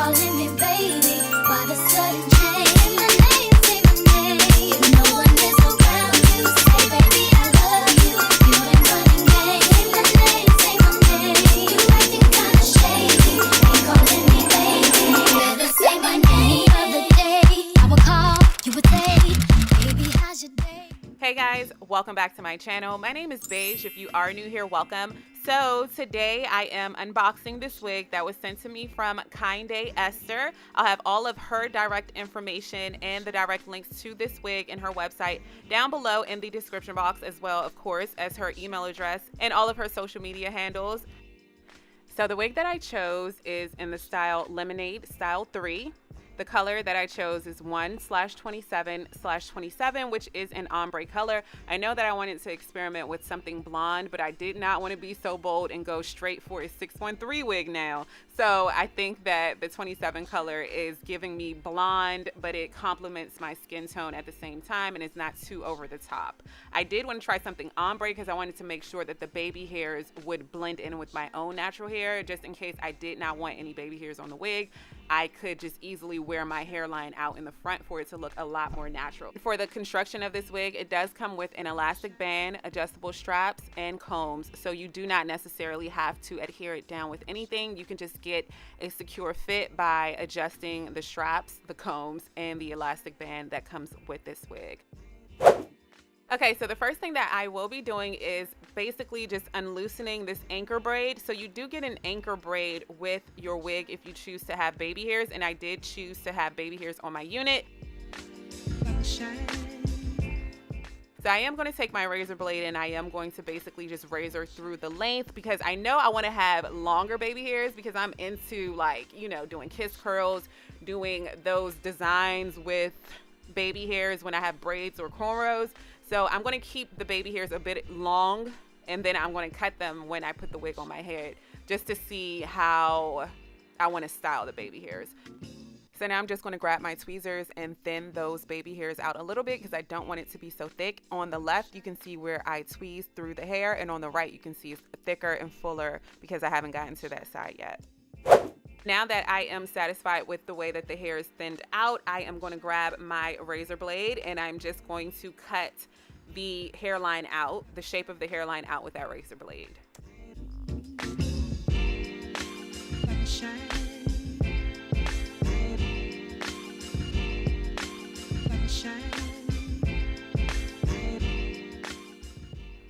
calling me baby. Why the sudden change? The name, say my name. No one is around you. Say baby I love you. You ain't running game. The name, say my name. You acting kinda shady. Ain't calling me baby. Better say my name. Of the day I will call, you would say, baby how's your day? Hey guys, welcome back to my channel. My name is Beige. If you are new here, welcome. So today I am unboxing this wig that was sent to me from Khennyesther. I'll have all of her direct information and the direct links to this wig and her website down below in the description box, as well, of course, as her email address and all of her social media handles. So the wig that I chose is in the style Lemonade Style 3. The color that I chose is 1/27/27, which is an ombre color. I know that I wanted to experiment with something blonde, but I did not want to be so bold and go straight for a 613 wig now. So I think that the 27 color is giving me blonde, but it complements my skin tone at the same time and it's not too over the top. I did want to try something ombre because I wanted to make sure that the baby hairs would blend in with my own natural hair, just in case I did not want any baby hairs on the wig. I could just easily wear my hairline out in the front for it to look a lot more natural. For the construction of this wig, it does come with an elastic band, adjustable straps, and combs, so you do not necessarily have to adhere it down with anything. You can just get a secure fit by adjusting the straps, the combs, and the elastic band that comes with this wig. Okay, so the first thing that I will be doing is basically just unloosening this anchor braid. So you do get an anchor braid with your wig if you choose to have baby hairs, and I did choose to have baby hairs on my unit. So I am going to take my razor blade and I am going to basically just razor through the length, because I know I want to have longer baby hairs because I'm into, like, you know, doing kiss curls, doing those designs with baby hairs when I have braids or cornrows. So I'm going to keep the baby hairs a bit long, and then I'm going to cut them when I put the wig on my head, just to see how I want to style the baby hairs. So now I'm just going to grab my tweezers and thin those baby hairs out a little bit because I don't want it to be so thick. On the left, you can see where I tweezed through the hair, and on the right, you can see it's thicker and fuller because I haven't gotten to that side yet. Now that I am satisfied with the way that the hair is thinned out, I am going to grab my razor blade and I'm just going to cut the hairline out, the shape of the hairline out with that razor blade.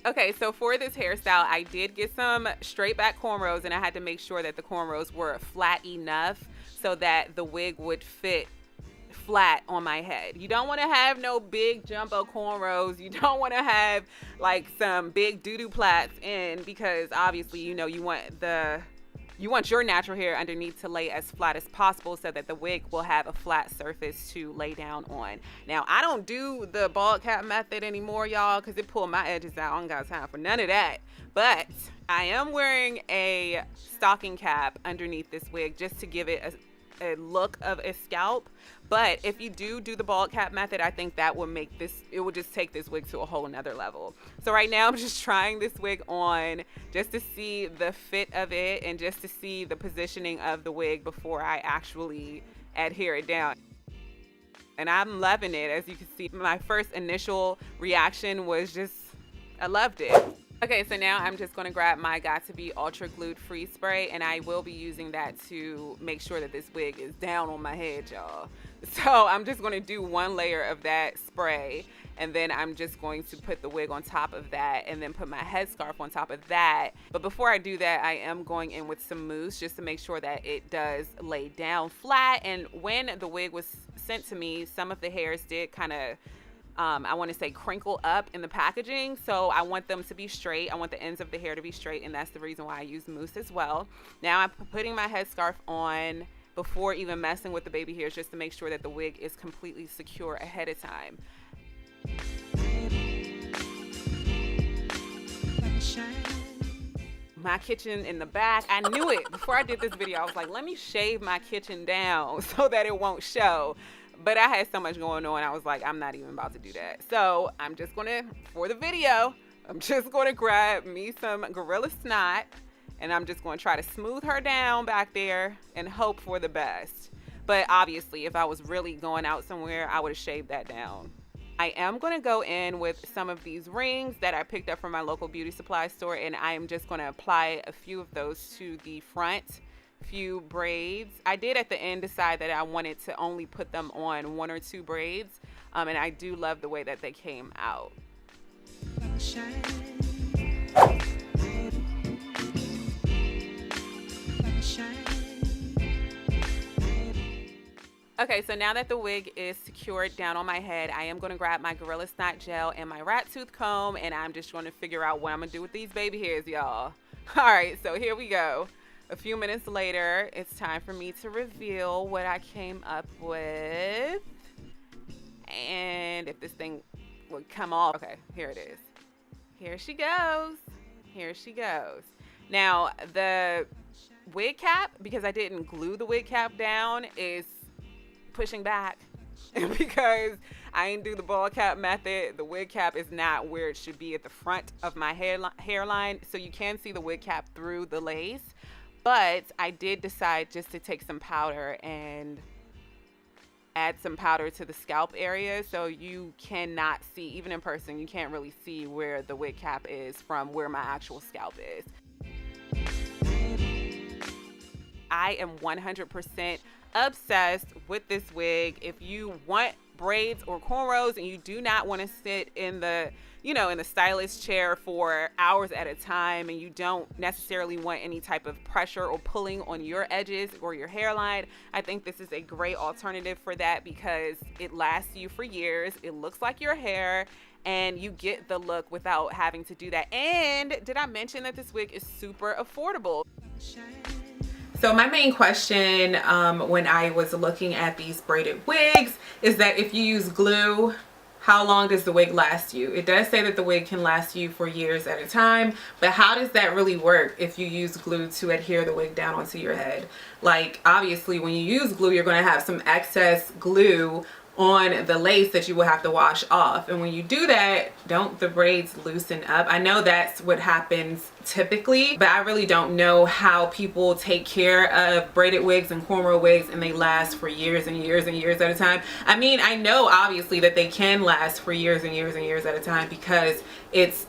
Okay, so for this hairstyle, I did get some straight back cornrows, and I had to make sure that the cornrows were flat enough so that the wig would fit flat on my head. You don't want to have no big jumbo cornrows. You don't want to have like some big doo-doo plaits in, because obviously, you know, you want your natural hair underneath to lay as flat as possible so that the wig will have a flat surface to lay down on. Now, I don't do the bald cap method anymore, y'all, because it pulled my edges out. I don't got time for none of that. But I am wearing a stocking cap underneath this wig just to give it a look of a scalp. But if you do the bald cap method, I think that will make this, it will just take this wig to a whole nother level. So right now I'm just trying this wig on just to see the fit of it and just to see the positioning of the wig before I actually adhere it down. And I'm loving it. As you can see, my first initial reaction was just, I loved it. Okay, so now I'm just going to grab my Got To Be Ultra Glued Free Spray, and I will be using that to make sure that this wig is down on my head, y'all. So I'm just going to do one layer of that spray, and then I'm just going to put the wig on top of that and then put my headscarf on top of that. But before I do that, I am going in with some mousse just to make sure that it does lay down flat. And when the wig was sent to me, some of the hairs did kind of I want to say crinkle up in the packaging, so I want them to be straight. I want the ends of the hair to be straight, and that's the reason why I use mousse as well. Now I'm putting my headscarf on before even messing with the baby hairs, just to make sure that the wig is completely secure ahead of time. My kitchen in the back, I knew it before I did this video. I was like, let me shave my kitchen down so that it won't show. But I had so much going on, I was like, I'm not even about to do that. So I'm just gonna, for the video, I'm just gonna grab me some Gorilla Snot and I'm just going to try to smooth her down back there and hope for the best. But obviously, if I was really going out somewhere, I would have shaved that down. I am going to go in with some of these rings that I picked up from my local beauty supply store, and I am just going to apply a few of those to the front few braids. I did at the end decide that I wanted to only put them on 1 or 2 braids, and I do love the way that they came out. Okay, so now that the wig is secured down on my head, I am going to grab my Gorilla Snot Gel and my rat tooth comb, and I'm just going to figure out what I'm going to do with these baby hairs, y'all. All right, so here we go. A few minutes later, it's time for me to reveal what I came up with. And if this thing would come off. Okay, here it is. Here she goes. Here she goes. Now, the wig cap, because I didn't glue the wig cap down, is pushing back. Because I didn't do the ball cap method, the wig cap is not where it should be at the front of my hairline. So you can see the wig cap through the lace. But I did decide just to take some powder and add some powder to the scalp area, so you cannot see, even in person, you can't really see where the wig cap is from where my actual scalp is. I am 100% obsessed with this wig. If you want braids or cornrows and you do not want to sit in the in the stylist chair for hours at a time, and you don't necessarily want any type of pressure or pulling on your edges or your hairline, I think this is a great alternative for that, because it lasts you for years. It looks like your hair, and you get the look without having to do that. And did I mention that this wig is super affordable? So my main question when I was looking at these braided wigs is that if you use glue, how long does the wig last you? It does say that the wig can last you for years at a time, but how does that really work if you use glue to adhere the wig down onto your head? Like, obviously when you use glue, you're going to have some excess glue on the lace that you will have to wash off, and when you do that, don't the braids loosen up? I know that's what happens typically, but I really don't know how people take care of braided wigs and cornrow wigs and they last for years and years and years at a time. I mean, I know obviously that they can last for years and years and years at a time because it's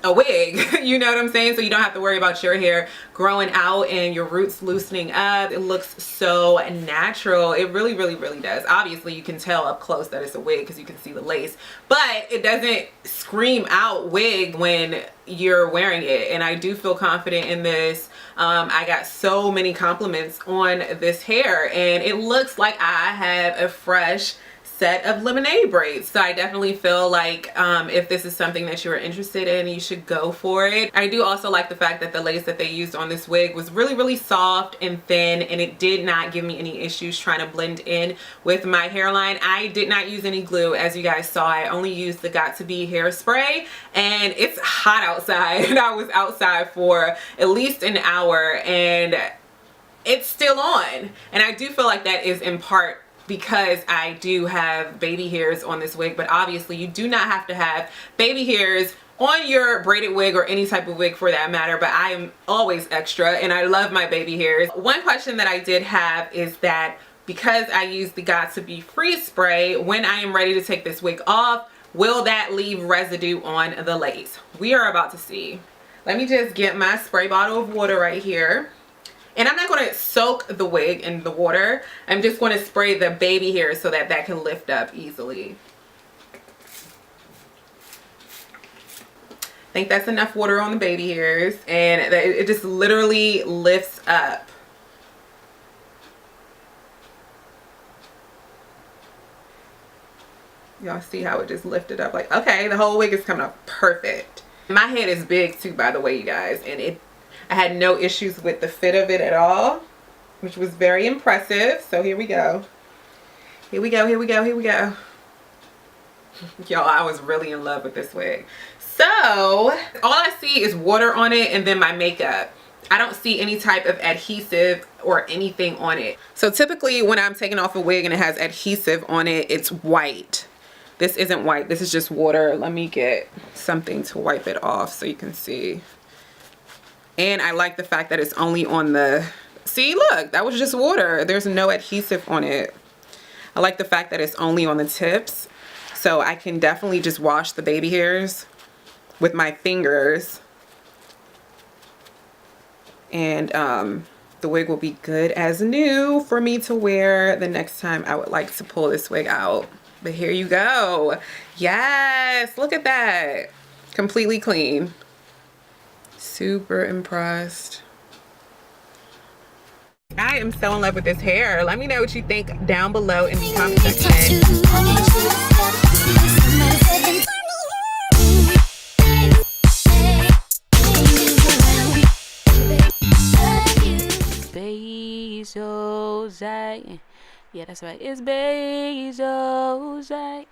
a wig, you know what I'm saying? So you don't have to worry about your hair growing out and your roots loosening up. It looks so natural. It really, really, really does. Obviously, you can tell up close that it's a wig because you can see the lace, but it doesn't scream out wig when you're wearing it. And I do feel confident in this. I got so many compliments on this hair, and it looks like I have a fresh set of lemonade braids. So I definitely feel like if this is something that you're interested in, you should go for it. I do also like the fact that the lace that they used on this wig was really, really soft and thin, and it did not give me any issues trying to blend in with my hairline. I did not use any glue, as you guys saw. I only used the Got To Be hairspray, and it's hot outside, and I was outside for at least an hour and it's still on. And I do feel like that is in part because I do have baby hairs on this wig, but obviously you do not have to have baby hairs on your braided wig or any type of wig for that matter, but I am always extra and I love my baby hairs. One question that I did have is that because I use the Got To Be freeze spray, when I am ready to take this wig off, will that leave residue on the lace? We are about to see. Let me just get my spray bottle of water right here. And I'm not going to soak the wig in the water. I'm just going to spray the baby hairs so that that can lift up easily. I think that's enough water on the baby hairs, and it just literally lifts up. Y'all see how it just lifted up? Like, okay, the whole wig is coming off perfect. My head is big too, by the way, you guys, and I had no issues with the fit of it at all, which was very impressive. So here we go. Here we go, here we go, here we go. Y'all, I was really in love with this wig. So all I see is water on it and then my makeup. I don't see any type of adhesive or anything on it. So typically when I'm taking off a wig and it has adhesive on it, it's white. This isn't white, this is just water. Let me get something to wipe it off so you can see. And I like the fact that it's only on the, see, look, that was just water. There's no adhesive on it. I like the fact that it's only on the tips. So I can definitely just wash the baby hairs with my fingers. And the wig will be good as new for me to wear the next time I would like to pull this wig out. But here you go. Yes, look at that. Completely clean. Super impressed. I am so in love with this hair. Let me know what you think down below in the comment section. Beige, Ojai. Yeah, that's right. It's Beige, Ojai.